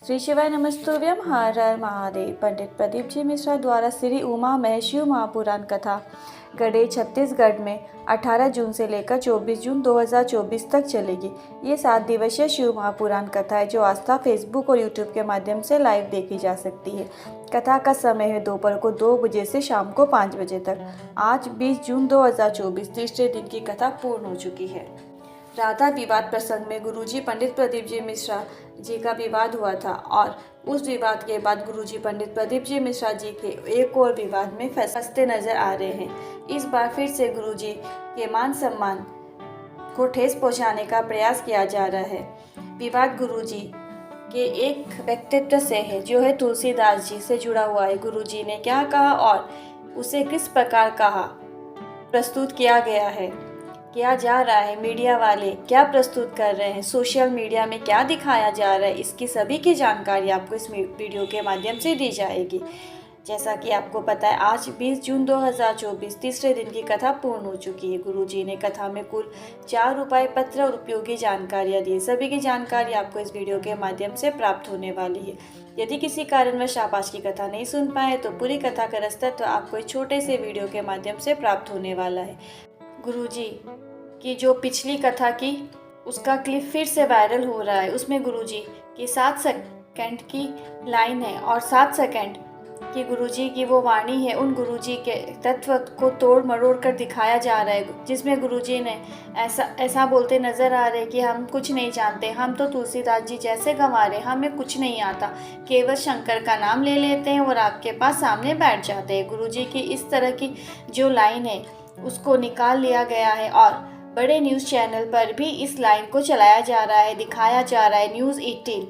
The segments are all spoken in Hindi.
श्री शिवाय नमस्तुभ्यम। हर हर महादेव। पंडित प्रदीप जी मिश्रा द्वारा श्री उमा महेश शिव महापुराण कथा गढ़े छत्तीसगढ़ में 18 जून से लेकर 24 जून 2024 तक चलेगी। ये 7 दिवसीय शिव महापुराण कथा है जो आस्था फेसबुक और यूट्यूब के माध्यम से लाइव देखी जा सकती है। कथा का समय है दोपहर को 2 बजे से शाम को 5 बजे तक। आज 20 जून 2024 तीसरे दिन की कथा पूर्ण हो चुकी है। राधा विवाद प्रसंग में गुरुजी पंडित प्रदीप जी मिश्रा जी का विवाद हुआ था और उस विवाद के बाद गुरुजी पंडित प्रदीप जी मिश्रा जी के एक और विवाद में फंसते नजर आ रहे हैं। इस बार फिर से गुरुजी के मान सम्मान को ठेस पहुंचाने का प्रयास किया जा रहा है। विवाद गुरुजी के एक व्यक्तित्व से है जो है तुलसीदास जी से जुड़ा हुआ है। गुरुजी ने क्या कहा और उसे किस प्रकार कहा प्रस्तुत किया गया है, किया जा रहा है, मीडिया वाले क्या प्रस्तुत कर रहे हैं, सोशल मीडिया में क्या दिखाया जा रहा है, इसकी सभी की जानकारी आपको इस वीडियो के माध्यम से दी जाएगी। जैसा कि आपको पता है आज 20 जून 2024 तीसरे दिन की कथा पूर्ण हो चुकी है। गुरुजी ने कथा में कुल 4 उपाय पत्र और उपयोगी जानकारियाँ दी। सभी की जानकारी आपको इस वीडियो के माध्यम से प्राप्त होने वाली है। यदि किसी कारणवश आप आज की कथा नहीं सुन पाए तो पूरी कथा का रसतत्व आपको इस छोटे से वीडियो के माध्यम से प्राप्त होने वाला है। गुरुजी की जो पिछली कथा की उसका क्लिप फिर से वायरल हो रहा है। उसमें गुरुजी की 7 सेकंड की लाइन है और 7 सेकंड की गुरुजी की वो वाणी है। उन गुरुजी के तत्व को तोड़ मरोड़ कर दिखाया जा रहा है, जिसमें गुरुजी ने ऐसा बोलते नजर आ रहे कि हम कुछ नहीं जानते, हम तो तुलसीदास जी जैसे गंवारे, हमें कुछ नहीं आता, केवल शंकर का नाम ले लेते हैं और आपके पास सामने बैठ जाते हैं। गुरुजी की इस तरह की जो लाइन है उसको निकाल लिया गया है और बड़े न्यूज़ चैनल पर भी इस लाइन को चलाया जा रहा है, दिखाया जा रहा है। न्यूज़ 18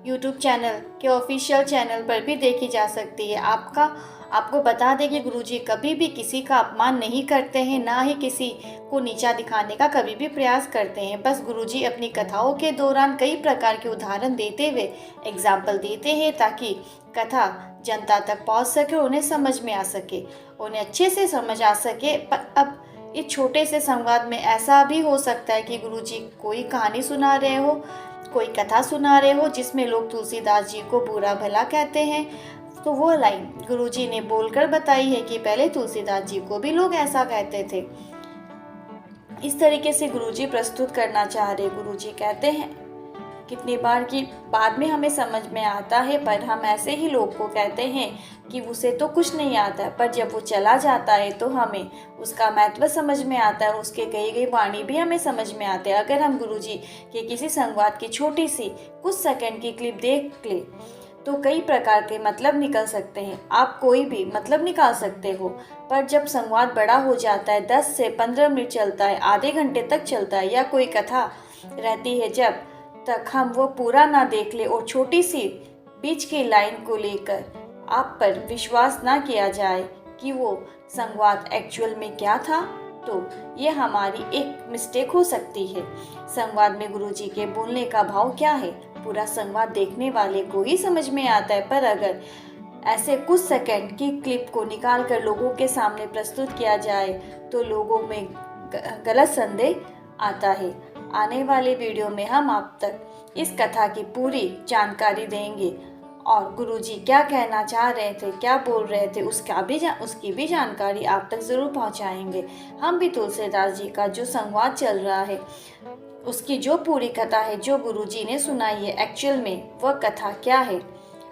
यूट्यूब चैनल के ऑफिशियल चैनल पर भी देखी जा सकती है। आपको बता दें कि गुरुजी कभी भी किसी का अपमान नहीं करते हैं, ना ही किसी को नीचा दिखाने का कभी भी प्रयास करते हैं। बस गुरुजी अपनी कथाओं के दौरान कई प्रकार के उदाहरण देते हुए एग्जाम्पल देते हैं ताकि कथा जनता तक पहुंच सके, उन्हें समझ में आ सके, उन्हें अच्छे से समझ आ सके। पर अब इस छोटे से संवाद में ऐसा भी हो सकता है कि गुरुजी कोई कहानी सुना रहे हो, कोई कथा सुना रहे हो जिसमें लोग तुलसीदास जी को बुरा भला कहते हैं। तो वो लाइन गुरुजी ने बोलकर बताई है कि पहले तुलसीदास जी को भी लोग ऐसा कहते थे। इस तरीके से गुरुजी प्रस्तुत करना चाह रहे। गुरुजी कहते हैं कितनी बार की बाद में हमें समझ में आता है, पर हम ऐसे ही लोग को कहते हैं कि उसे तो कुछ नहीं आता है, पर जब वो चला जाता है तो हमें उसका महत्व समझ में आता है, उसके कही गई वाणी भी हमें समझ में आते हैं। अगर हम गुरुजी के किसी संवाद की छोटी सी कुछ सेकंड की क्लिप देख ले तो कई प्रकार के मतलब निकल सकते हैं। आप कोई भी मतलब निकाल सकते हो, पर जब संवाद बड़ा हो जाता है, 10 से 15 मिनट चलता है, आधे घंटे तक चलता है, या कोई कथा रहती है जब तक हम वो पूरा ना देख ले और छोटी सी बीच की लाइन को लेकर आप पर विश्वास ना किया जाए कि वो संवाद एक्चुअल में क्या था, तो ये हमारी एक मिस्टेक हो सकती है। संवाद में गुरुजी के बोलने का भाव क्या है, पूरा संवाद देखने वाले को ही समझ में आता है, पर अगर ऐसे कुछ सेकंड की क्लिप को निकाल कर लोगों के सामने प्रस्तुत किया जाए तो लोगों में गलत संदेह आता है। आने वाले वीडियो में हम आप तक इस कथा की पूरी जानकारी देंगे और गुरुजी क्या कहना चाह रहे थे, क्या बोल रहे थे, उसकी भी जानकारी आप तक ज़रूर पहुंचाएंगे। हम भी तुलसीदास जी का जो संवाद चल रहा है उसकी जो पूरी कथा है जो गुरुजी ने सुनाई है, एक्चुअल में वह कथा क्या है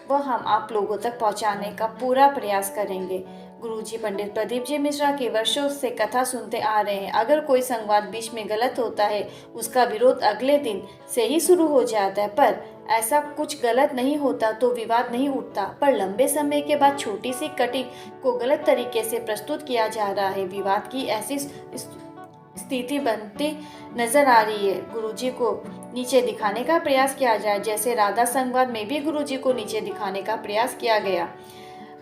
वह हम आप लोगों तक पहुंचाने का पूरा प्रयास करेंगे। गुरुजी पंडित प्रदीप जी मिश्रा के वर्षों से कथा सुनते आ रहे हैं। अगर कोई संवाद बीच में गलत होता है उसका विरोध अगले दिन से ही शुरू हो जाता है, पर ऐसा कुछ गलत नहीं होता तो विवाद नहीं उठता, पर लंबे समय के बाद छोटी सी कटिंग को गलत तरीके से प्रस्तुत किया जा रहा है। विवाद की ऐसी स्थिति बनती नजर आ रही है। गुरुजी को नीचे दिखाने का प्रयास किया जाए, जैसे राधा संवाद में भी गुरुजी को नीचे दिखाने का प्रयास किया गया,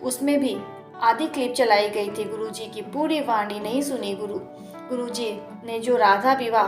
उसमें भी आधी क्लिप चलाई गई थी, गुरुजी की पूरी वाणी नहीं सुनी। गुरुजी ने जो राधा विवाह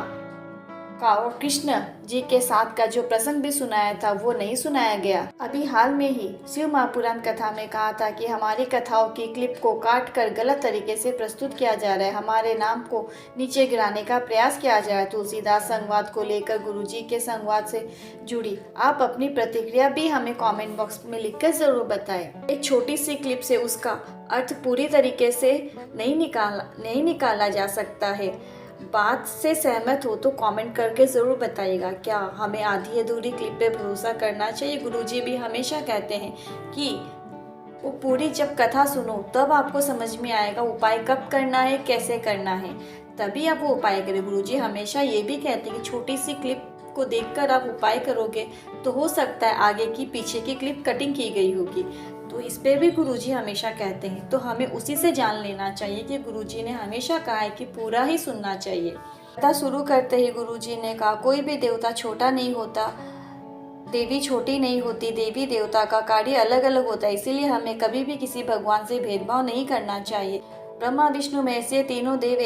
कावड़ कृष्ण जी के साथ का जो प्रसंग भी सुनाया था वो नहीं सुनाया गया। अभी हाल में ही शिव महापुराण कथा में कहा था कि हमारी कथाओं की क्लिप को काट कर गलत तरीके से प्रस्तुत किया जा रहा है, हमारे नाम को नीचे गिराने का प्रयास किया जा रहा है। तुलसीदास संवाद को लेकर गुरुजी के संवाद से जुड़ी आप अपनी प्रतिक्रिया भी हमें कमेंट बॉक्स में लिखकर ज़रूर बताएं। एक छोटी सी क्लिप से उसका अर्थ पूरी तरीके से नहीं निकाला जा सकता है। बात से सहमत हो तो कमेंट करके ज़रूर बताइएगा। क्या हमें आधी अधूरी क्लिप पे भरोसा करना चाहिए? गुरुजी भी हमेशा कहते हैं कि वो पूरी जब कथा सुनो तब आपको समझ में आएगा उपाय कब करना है, कैसे करना है, तभी आप वो उपाय करें। गुरुजी हमेशा ये भी कहते हैं कि छोटी सी क्लिप को देखकर आप उपाय करोगे तो हो सकता है आगे की पीछे की क्लिप कटिंग की गई होगी, तो इस पे भी गुरुजी हमेशा कहते हैं। तो हमें उसी से जान लेना चाहिए कि गुरुजी ने हमेशा कहा है कि पूरा ही सुनना चाहिए। कथा शुरू करते ही गुरुजी ने कहा, कोई भी देवता छोटा नहीं होता, देवी छोटी नहीं होती, देवी देवता का कार्य अलग अलग होता है, इसीलिए हमें कभी भी किसी भगवान से भेदभाव नहीं करना चाहिए। ब्रह्मा विष्णु महेश ये तीनों देव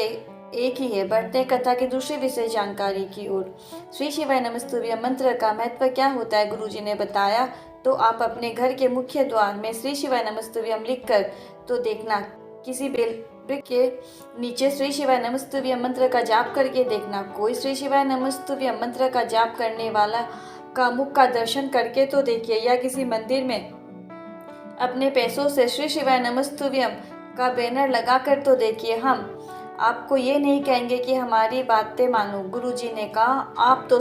एक ही है। बढ़ते कथा की दूसरी विशेष जानकारी की ओर। श्री शिवाय नमस्तुभ्यं मंत्र का महत्व क्या होता है गुरुजी ने बताया। तो आप अपने घर के मुख्य द्वार में श्री शिवाय नमस्तुभ्यं लिखकर तो देखना, किसी बेल वृक्ष के नीचे श्री शिवाय नमस्तुभ्यं मंत्र का जाप करके देखना। कोई श्री शिवाय नमस्तुभ्यं मंत्र का जाप करने वाला का मुख का दर्शन करके तो देखिए, या किसी मंदिर में अपने पैसों से श्री शिवाय नमस्तुभ्यं का बैनर लगा कर तो देखिए। हम आपको ये नहीं कहेंगे कि हमारी बातें मानो। गुरुजी ने कहा, आप तो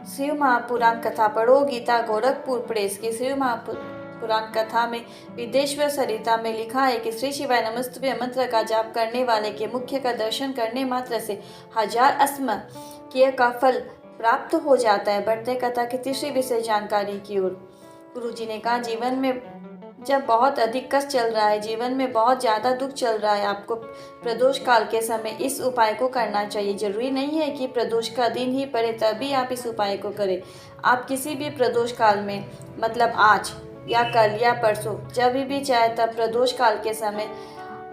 शिव महापुराण कथा पढ़ो। गीता गोरखपुर प्रेस की शिव महापुराण कथा में विदेश्वर सरिता में लिखा है कि श्री शिवाय नमस्तुभ्यं मंत्र का जाप करने वाले के मुख्य का दर्शन करने मात्र से 1000 अस्मकीय का फल प्राप्त हो जाता है। बढ़ते कथा की तीसरी विशेष जानकारी की ओर। गुरुजी ने कहा, जीवन में जब बहुत अधिक कष्ट चल रहा है, जीवन में बहुत ज़्यादा दुख चल रहा है, आपको प्रदोष काल के समय इस उपाय को करना चाहिए। जरूरी नहीं है कि प्रदोष का दिन ही पड़े तभी आप इस उपाय को करें। आप किसी भी प्रदोष काल में, मतलब आज या कल या परसों, जब भी चाहे तब प्रदोष काल के समय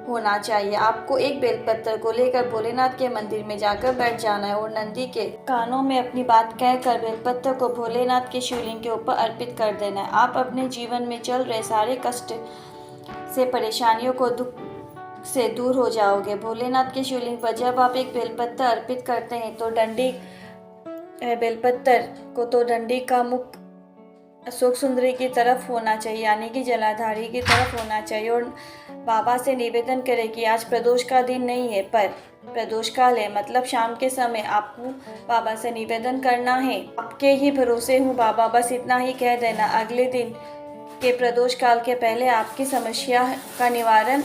होना चाहिए। आपको एक बेलपत्र को लेकर भोलेनाथ के मंदिर में जाकर बैठ जाना है और नंदी के कानों में अपनी बात कहकर बेलपत्र को भोलेनाथ के शिवलिंग के ऊपर अर्पित कर देना है। आप अपने जीवन में चल रहे सारे कष्ट से, परेशानियों को दुख से दूर हो जाओगे। भोलेनाथ के शिवलिंग पर जब आप एक बेलपत्र अर्पित करते हैं तो बेलपत्र को तो डंडी का मुख अशोक सुंदरी की तरफ होना चाहिए, यानी कि जलाधारी की तरफ होना चाहिए, और बाबा से निवेदन करें कि आज प्रदोष का दिन नहीं है पर प्रदोष काल है, मतलब शाम के समय आपको बाबा से निवेदन करना है। आपके ही भरोसे हूँ बाबा, बस इतना ही कह देना। अगले दिन के प्रदोष काल के पहले आपकी समस्या का निवारण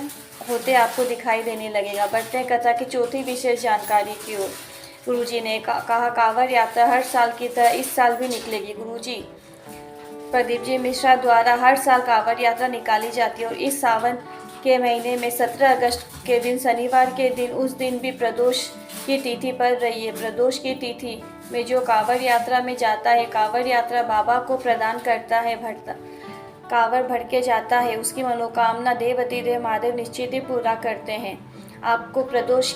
होते आपको दिखाई देने लगेगा। बढ़ते कथा की चौथी विशेष जानकारी की ओर। गुरुजी ने कहा, कांवड़ यात्रा हर साल की तरह इस साल भी निकलेगी। गुरुजी प्रदीप जी मिश्रा द्वारा हर साल कांवड़ यात्रा निकाली जाती है और इस सावन के महीने में 17 अगस्त के दिन, शनिवार के दिन, उस दिन भी प्रदोष की तिथि पड़ रही है। प्रदोष की तिथि में जो कांवड़ यात्रा में जाता है, कांवड़ यात्रा बाबा को प्रदान करता है, कांवड़ भर के जाता है, उसकी मनोकामना देवती देव महादेव निश्चित ही पूरा करते हैं। आपको प्रदोष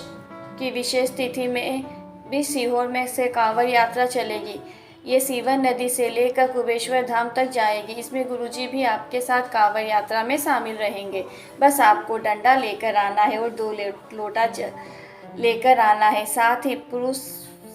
की विशेष तिथि में भी सीहोर में से कांवड़ यात्रा चलेगी। ये सीवन नदी से लेकर कुबेश्वर धाम तक जाएगी। इसमें गुरुजी भी आपके साथ कांवड़ यात्रा में शामिल रहेंगे। बस आपको डंडा लेकर आना है और 2 लोटा लेकर आना है। साथ ही पुरुष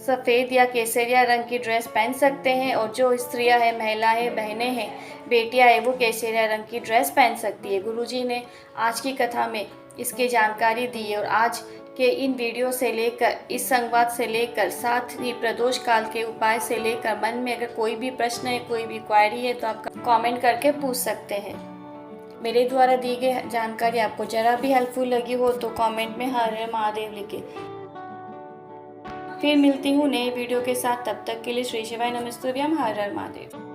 सफ़ेद या केसरिया रंग की ड्रेस पहन सकते हैं और जो स्त्रियां हैं, महिला है, बहनें हैं, बेटियां हैं, वो केसरिया रंग की ड्रेस पहन सकती है। गुरुजी ने आज की कथा में इसकी जानकारी दी है और आज के इन वीडियो से लेकर, इस संवाद से लेकर, साथ ही प्रदोष काल के उपाय से लेकर, मन में अगर कोई भी प्रश्न है, कोई भी क्वेरी है तो आप कमेंट करके पूछ सकते हैं। मेरे द्वारा दी गई जानकारी आपको जरा भी हेल्पफुल लगी हो तो कमेंट में हर हर महादेव लिखें। फिर मिलती हूँ नए वीडियो के साथ, तब तक के लिए श्री शिवाय नमस्तुभ्यं, हर हर महादेव।